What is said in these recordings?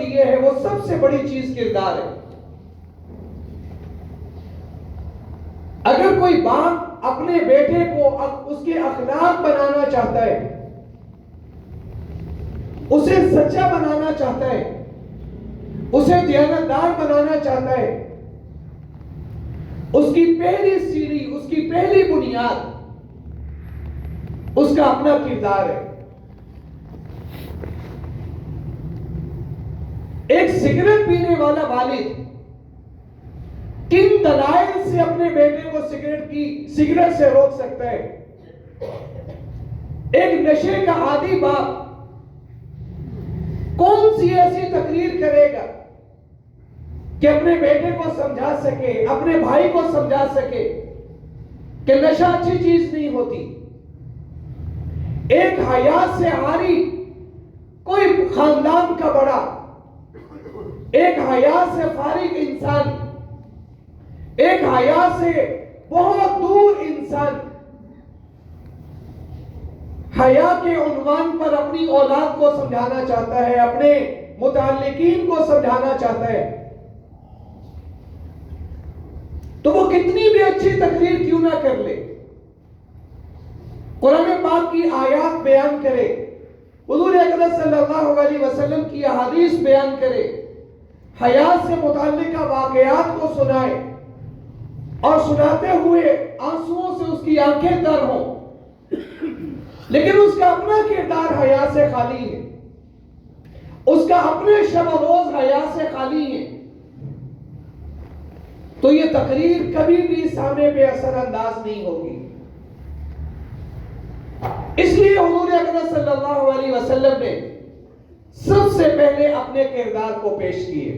دیے ہیں وہ سب سے بڑی چیز کردار ہے۔ اگر کوئی باپ اپنے بیٹے کو اس کے اخلاق بنانا چاہتا ہے، اسے سچا بنانا چاہتا ہے، اسے دیانتدار بنانا چاہتا ہے، اس کی پہلی سیڑھی، اس کی پہلی بنیاد اس کا اپنا کردار ہے۔ ایک سگریٹ پینے والا والد کن دلائل سے اپنے بیٹے کو سگریٹ سے روک سکتا ہے؟ ایک نشے کا عادی باپ کون سی ایسی تقریر کرے گا کہ اپنے بیٹے کو سمجھا سکے، اپنے بھائی کو سمجھا سکے کہ نشہ اچھی چیز نہیں ہوتی؟ ایک حیا سے عاری کوئی خاندان کا بڑا، ایک حیا سے فارغ انسان، ایک حیا سے بہت دور انسان حیا کے عنوان پر اپنی اولاد کو سمجھانا چاہتا ہے، اپنے متعلقین کو سمجھانا چاہتا ہے، تو وہ کتنی بھی اچھی تقریر کیوں نہ کر لے، قرآن پاک کی آیات بیان کرے، حضور اکرم صلی اللہ علیہ وسلم کی احادیث بیان کرے، حیا سے متعلقہ واقعات کو سنائے اور سناتے ہوئے آنسوؤں سے اس کی آنکھیں تر ہوں، لیکن اس کا اپنا کردار حیا سے خالی ہے، اس کا اپنے شب و روز حیا سے خالی ہے، تو یہ تقریر کبھی بھی سامنے پہ اثر انداز نہیں ہوگی۔ اس لیے حضور اکرم صلی اللہ علیہ وسلم نے سب سے پہلے اپنے کردار کو پیش کیے،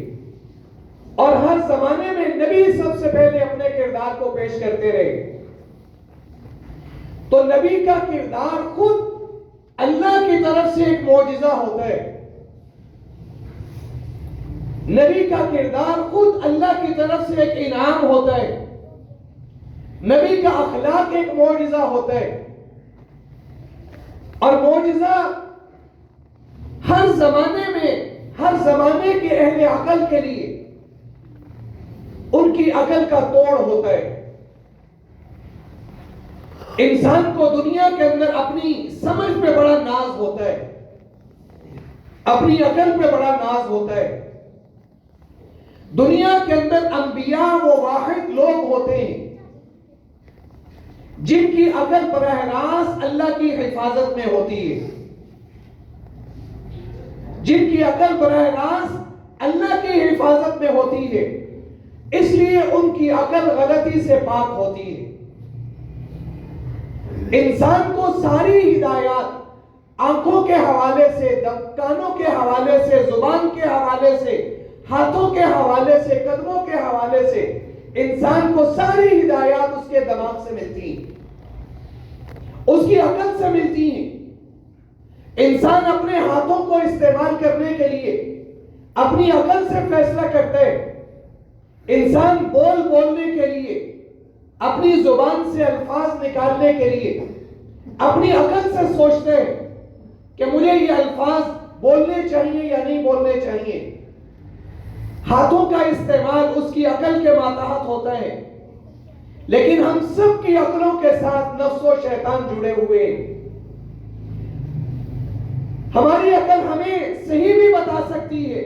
اور ہر زمانے میں نبی سب سے پہلے اپنے کردار کو پیش کرتے رہے۔ تو نبی کا کردار خود اللہ کی طرف سے ایک معجزہ ہوتا ہے، نبی کا کردار خود اللہ کی طرف سے ایک انعام ہوتا ہے، نبی کا اخلاق ایک معجزہ ہوتا ہے، اور معجزہ ہر زمانے میں، ہر زمانے کے اہل عقل کے لیے ان کی عقل کا توڑ ہوتا ہے۔ انسان کو دنیا کے اندر اپنی سمجھ پہ بڑا ناز ہوتا ہے، اپنی عقل پہ بڑا ناز ہوتا ہے۔ دنیا کے اندر انبیاء وہ واحد لوگ ہوتے ہیں جن کی عقل براہ راست اللہ کی حفاظت میں ہوتی ہے، جن کی عقل براہ راست اللہ کی حفاظت میں ہوتی ہے، اس لیے ان کی عقل غلطی سے پاک ہوتی ہے۔ انسان کو ساری ہدایات آنکھوں کے حوالے سے، کانوں کے حوالے سے، زبان کے حوالے سے، ہاتھوں کے حوالے سے، قدموں کے حوالے سے، انسان کو ساری ہدایات اس کے دماغ سے ملتی ہیں، اس کی عقل سے ملتی ہیں۔ انسان اپنے ہاتھوں کو استعمال کرنے کے لیے اپنی عقل سے فیصلہ کرتا ہے، انسان بولنے کے لیے، اپنی زبان سے الفاظ نکالنے کے لیے اپنی عقل سے سوچتے ہیں کہ مجھے یہ الفاظ بولنے چاہیے یا نہیں بولنے چاہیے۔ ہاتھوں کا استعمال اس کی عقل کے ماتحت ہوتا ہے، لیکن ہم سب کی عقلوں کے ساتھ نفس و شیطان جڑے ہوئے ہیں۔ ہماری عقل ہمیں صحیح بھی بتا سکتی ہے،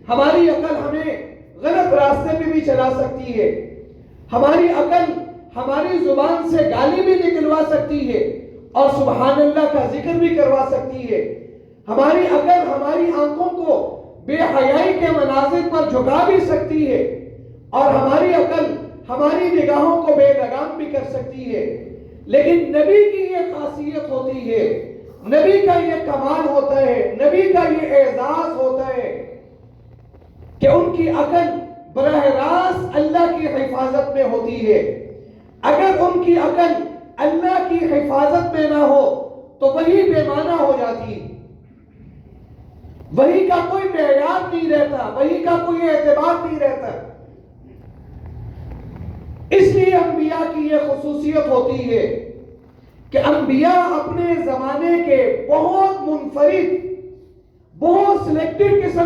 ہماری عقل ہمیں غلط راستے پہ بھی چلا سکتی ہے، ہماری عقل ہماری زبان سے گالی بھی نکلوا سکتی ہے اور سبحان اللہ کا ذکر بھی کروا سکتی ہے، ہماری عقل ہماری آنکھوں کو بے حیائی کے مناظر پر جھکا بھی سکتی ہے، اور ہماری عقل ہماری نگاہوں کو بے لگام بھی کر سکتی ہے۔ لیکن نبی کی یہ خاصیت ہوتی ہے، نبی کا یہ کمال ہوتا ہے، نبی کا یہ اعزاز ہوتا ہے کہ ان کی عقل براہ راست اللہ کی حفاظت میں ہوتی ہے۔ اگر ان کی عقل اللہ کی حفاظت میں نہ ہو تو وہی بے معنی ہو جاتی، وہی کا کوئی معیار نہیں رہتا، وہی کا کوئی اعتبار نہیں رہتا۔ اس لیے انبیاء کی یہ خصوصیت ہوتی ہے کہ انبیاء اپنے زمانے کے بہت منفرد، بہت سلیکٹڈ قسم